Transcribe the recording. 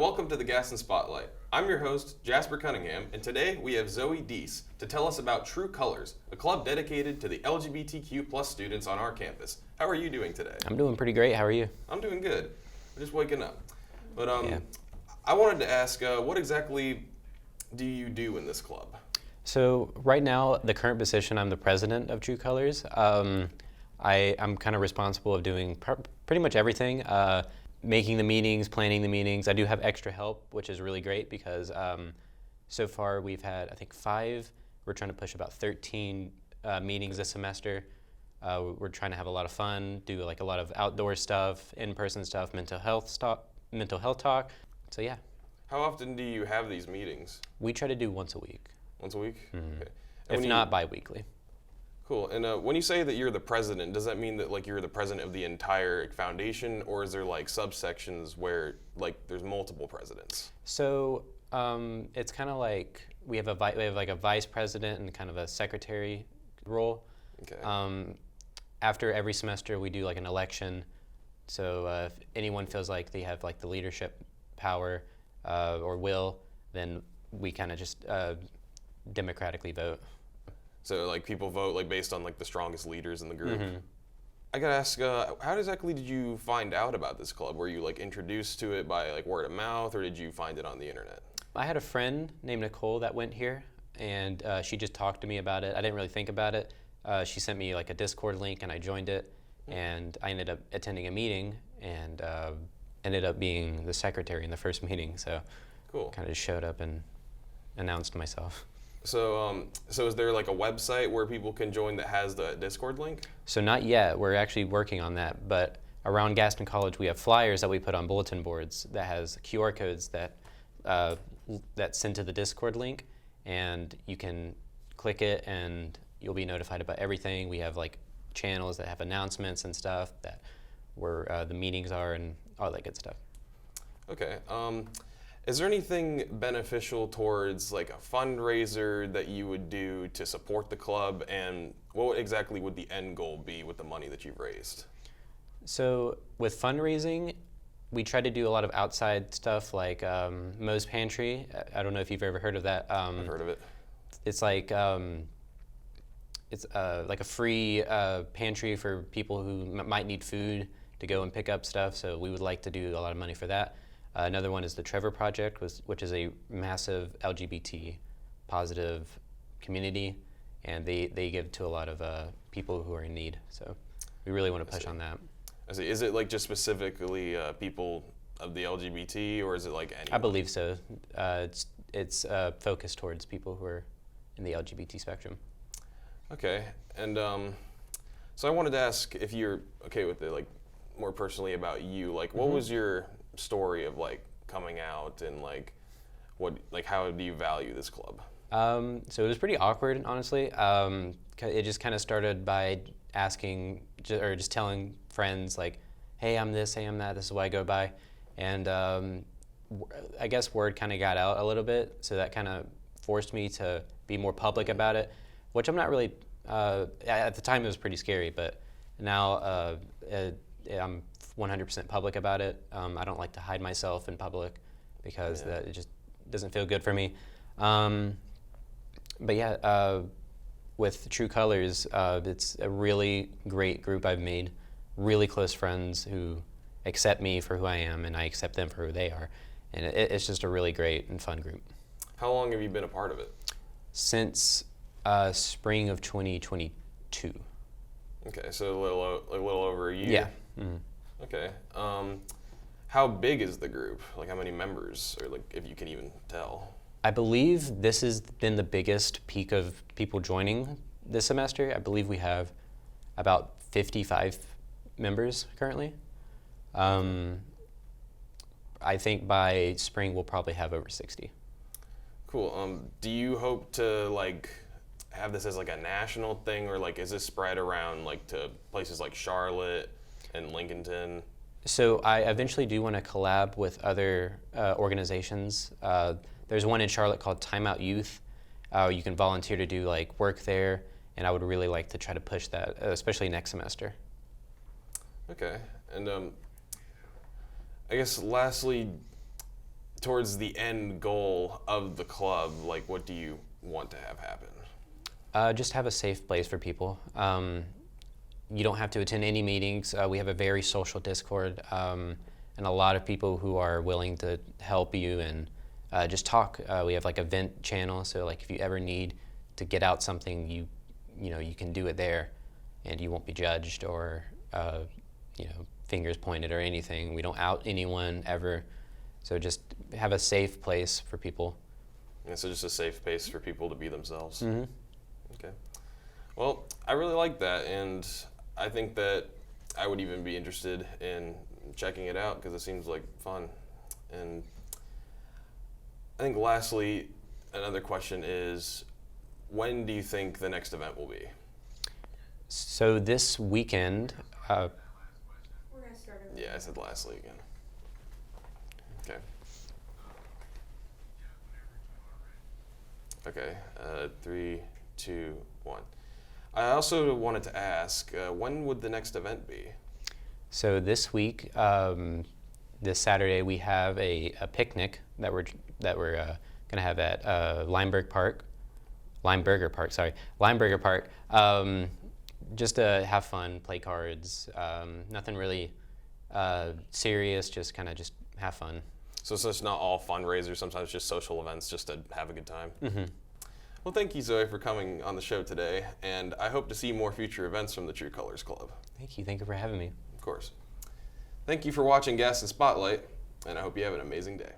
welcome to the Gaston Spotlight. I'm your host, Jasper Cunningham, and today we have Zoey Dees to tell us about True Colors, a club dedicated to the LGBTQ plus students on our campus. How are you doing today? I'm doing pretty great. How are you? I'm doing good. I'm just waking up. But Yeah. I wanted to ask, what exactly do you do in this club? So right now, the current position, I'm the president of True Colors. I'm kind of responsible of doing pretty much everything, making the meetings, planning the meetings. I do have extra help, which is really great because so far we've had, I think, 5. We're trying to push about 13 meetings this semester. We're trying to have a lot of fun, do like a lot of outdoor stuff, in-person stuff, mental health talk. So yeah. How often do you have these meetings? We try to do once a week. Once a week? Mm-hmm. Okay. If not bi-weekly. Cool. And when you say that you're the president, does that mean that like you're the president of the entire foundation, or is there like subsections where like there's multiple presidents? So it's kind of like we have a vice president and kind of a secretary role. Okay. After every semester, we do like an election. So if anyone feels like they have like the leadership power or will, then we kind of just democratically vote. So like people vote like based on like the strongest leaders in the group. Mm-hmm. I gotta ask, how exactly did you find out about this club? Were you like introduced to it by like word of mouth, or did you find it on the internet? I had a friend named Nicole that went here, and she just talked to me about it. I didn't really think about it. She sent me like a Discord link, and I joined it, and I ended up attending a meeting, and ended up being the secretary in the first meeting. So, cool. Kind of just showed up and announced myself. So, so is there like a website where people can join that has the Discord link? So not yet. We're actually working on that. But around Gaston College, we have flyers that we put on bulletin boards that has QR codes that send to the Discord link, and you can click it and you'll be notified about everything. We have like channels that have announcements and stuff that where the meetings are and all that good stuff. Okay. Is there anything beneficial towards like a fundraiser that you would do to support the club, and what exactly would the end goal be with the money that you've raised? So with fundraising, we try to do a lot of outside stuff like Moe's Pantry. I don't know if you've ever heard of that. I've heard of it. It's like a free pantry for people who might need food to go and pick up stuff. So we would like to do a lot of money for that. Another one is the Trevor Project, which is a massive LGBT positive community, and they give to a lot of people who are in need. So we really want to push on that. I see. Is it like just specifically people of the LGBT, or is it like anyone? I believe so. It's focused towards people who are in the LGBT spectrum. Okay, and so I wanted to ask if you're okay with it, like more personally about you. Like, what was your story of like coming out, and like how do you value this club? So it was pretty awkward, honestly. It just kind of started by asking or just telling friends like, hey, I'm this, hey, I'm that, this is what I go by. And I guess word kind of got out a little bit, so that kind of forced me to be more public about it, which I'm not really, at the time it was pretty scary, but now I'm 100% public about it. I don't like to hide myself in public because it just doesn't feel good for me. But yeah, with True Colors, it's a really great group I've made, really close friends who accept me for who I am, and I accept them for who they are. And it's just a really great and fun group. How long have you been a part of it? Since spring of 2022. Okay, so a little over a year. Yeah. Mm-hmm. Okay. How big is the group? Like how many members, or like if you can even tell? I believe this has been the biggest peak of people joining this semester. I believe we have about 55 members currently. I think by spring we'll probably have over 60. Cool. Do you hope to like have this as like a national thing, or like is this spread around like to places like Charlotte and Lincolnton? So I eventually do want to collab with other organizations. There's one in Charlotte called Time Out Youth. You can volunteer to do like work there, and I would really like to try to push that, especially next semester. Okay, and I guess lastly, towards the end goal of the club, like what do you want to have happen? Just have a safe place for people. You don't have to attend any meetings. We have a very social Discord, and a lot of people who are willing to help you and just talk. We have like a vent channel, so like if you ever need to get out something, you can do it there, and you won't be judged or fingers pointed or anything. We don't out anyone ever, so just have a safe place for people. Yeah, so just a safe space for people to be themselves. Mm-hmm. Okay. Well, I really like that, and I think that I would even be interested in checking it out because it seems like fun. And I think lastly, another question is, when do you think the next event will be? So this weekend, We're going to start over. Yeah, I said lastly again. Okay. Okay, 3, 2, 1. I also wanted to ask, when would the next event be? so this week, this Saturday, we have a picnic that we're gonna have at Lineberger Park. Just to have fun, play cards. Nothing really serious. Just kind of just have fun. So it's not all fundraisers, sometimes just social events just to have a good time? Mm-hmm. Well, thank you, Zoe, for coming on the show today, and I hope to see more future events from the True Colors Club. Thank you. Thank you for having me. Of course. Thank you for watching Gaston Spotlight, and I hope you have an amazing day.